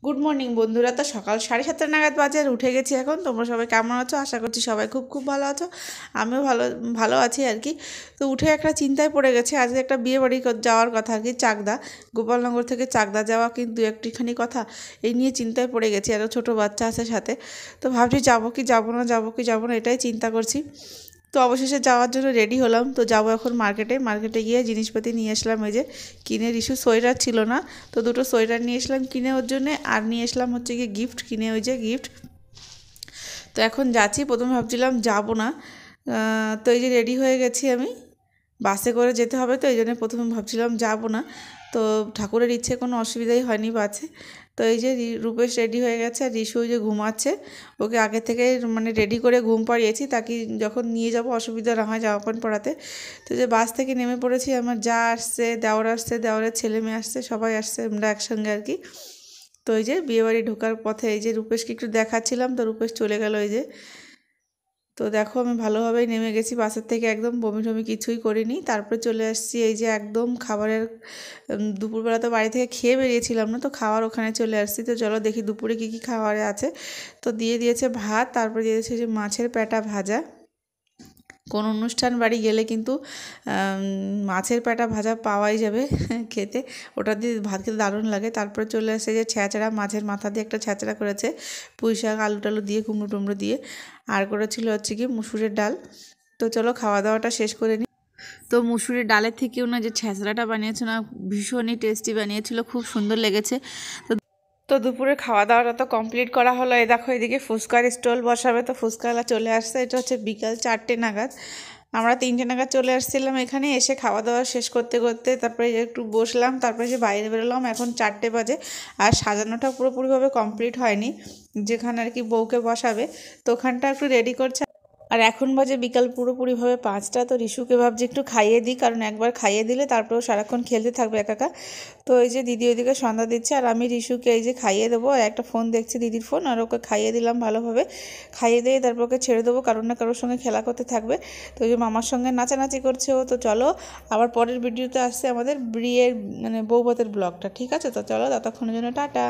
Good morning বন্ধুরা। তো সকাল 7:30 নাগাদ বাজে আর উঠে গেছি এখন। তোমরা সবাই কেমন আছো? আশা করছি সবাই খুব খুব ভালো আছো। আমিও ভালো ভালো আছি আর কি। তো উঠে একটা চিন্তায় পড়ে গেছে, আজকে একটা বিয়ে বাড়ি যাওয়ার কথা আর কি, চাকদা, গোপালনগর থেকে চাকদা যাওয়া কিন্তু একটুখানি কথা, এই নিয়ে চিন্তায় পড়ে গেছি। আরও ছোটো বাচ্চা আছে সাথে, তো ভাবছি যাবো কি যাবো না, যাবো কি যাবো না, এটাই চিন্তা করছি। তো অবশেষে যাওয়ার জন্য রেডি হলাম। তো যাবো এখন মার্কেটে গিয়ে জিনিসপাতি নিয়ে আসলাম। এই যে কিনে, রিশু সোয়েটার ছিল না, তো দুটো সোয়েটার নিয়ে আসলাম কিনে ওর জন্যে, আর নিয়ে আসলাম হচ্ছে গিয়ে গিফট কিনে, ওই যে গিফট। তো এখন যাচ্ছি। প্রথমে ভাবছিলাম যাবো না, তো এই যে রেডি হয়ে গেছি আমি। বাসে করে যেতে হবে, তো এই জন্য প্রথমে ভাবছিলাম যাবো না। তো ঠাকুরের ইচ্ছে কোনো অসুবিধাই হয়নি বাসে। তো এই যে রূপেশ রেডি হয়ে গেছে, আর রিশু ওই যে ঘুমাচ্ছে। ওকে আগে থেকে মানে রেডি করে ঘুম পাড়িয়েছি, তাকে যখন নিয়ে যাব অসুবিধা না হয় জামা প্যান্ট পরাতে। তো যে বাস থেকে নেমে পড়েছি, আমার যা আসছে, দেওর আসছে, দেওরের ছেলে মেয়ে আসছে, সবাই আসছে, আমরা একসঙ্গে আর কি। তো এই যে বিয়েবাড়ি ঢোকার পথে এই যে রূপেশকে একটু দেখাচ্ছিলাম, তো রূপেশ চলে গেল এই যে। তো দেখো আমি ভালোভাবেই নেমে গেছি বাসের থেকে, একদম বমি টমি কিছুই করিনি। তারপরে চলে আসছি এই যে একদম খাবারের, দুপুরবেলা তো বাড়ি থেকে খেয়ে বেরিয়েছিলাম না, তো খাওয়ার ওখানে চলে আসছি। তো চলো দেখি দুপুরে কী কী খাবারে আছে। তো দিয়ে দিয়েছে ভাত, তারপরে দিয়ে দিয়েছে যে মাছের পেটা ভাজা। কোনো অনুষ্ঠান বাড়ি গেলে কিন্তু মাছের পেটা ভাজা পাওয়াই যাবে খেতে, ওটা দিয়ে ভাত খেতে দারুণ লাগে। তারপরে চলে আসে যে ছ্যাঁচড়া, মাছের মাথা দিয়ে একটা ছ্যাঁচড়া করেছে, পুঁই শাক আলু টালু দিয়ে, কুমড়ো টুমড়ো দিয়ে। আর করেছিল হচ্ছে কি মুসুরের ডাল। তো চলো খাওয়া দাওয়াটা শেষ করে নিই। তো মুসুরির ডালের থেকেও না যে ছ্যাঁচড়াটা বানিয়েছে না, ভীষণই টেস্টি বানিয়েছিল, খুব সুন্দর লেগেছে। তো দুপুরে খাওয়া দাওয়াটা তো কমপ্লিট করা হলো। এই দেখো এদিকে ফুচকার স্টল বসাবে, তো ফুচকাওয়ালা চলে আসছে। এটা হচ্ছে বিকাল 4টে নাগাদ, আমরা 3টে নাগাদ চলে আসছিলাম এখানে। এসে খাওয়া দাওয়া শেষ করতে করতে তারপরে একটু বসলাম, তারপরে যে বাইরে বেরোলাম। এখন 4টে বাজে, আর সাজানোটা পুরোপুরিভাবে কমপ্লিট হয়নি, যেখানে আর কি বউকে বসাবে, তো ওখানটা একটু রেডি করছে। আর এখন বাজে বিকাল পুরোপুরিভাবে 5টা। তো রিশুকে ভাবছি একটু খাইয়ে দিই, কারণ একবার খাইয়ে দিলে তারপরেও সারাক্ষণ খেলতে থাকবে একা একা। তো এই যে দিদি ওইদিকে সন্ধ্যা দিচ্ছে, আর আমি রিশুকে এই যে খাইয়ে দেবো, আর একটা ফোন দেখছি দিদির ফোন, আর ওকে খাইয়ে দিলাম ভালোভাবে। খাইয়ে দিয়ে তারপর ওকে ছেড়ে দেবো, কারণ না কারোর সঙ্গে খেলা করতে থাকবে। তো ওই যে মামার সঙ্গে নাচানাচি করছে ও। তো চলো আবার পরের ভিডিওতে আসছে আমাদের বিয়ের মানে বৌভাতের ব্লগটা, ঠিক আছে? তো চলো ততক্ষণের জন্য টাটা।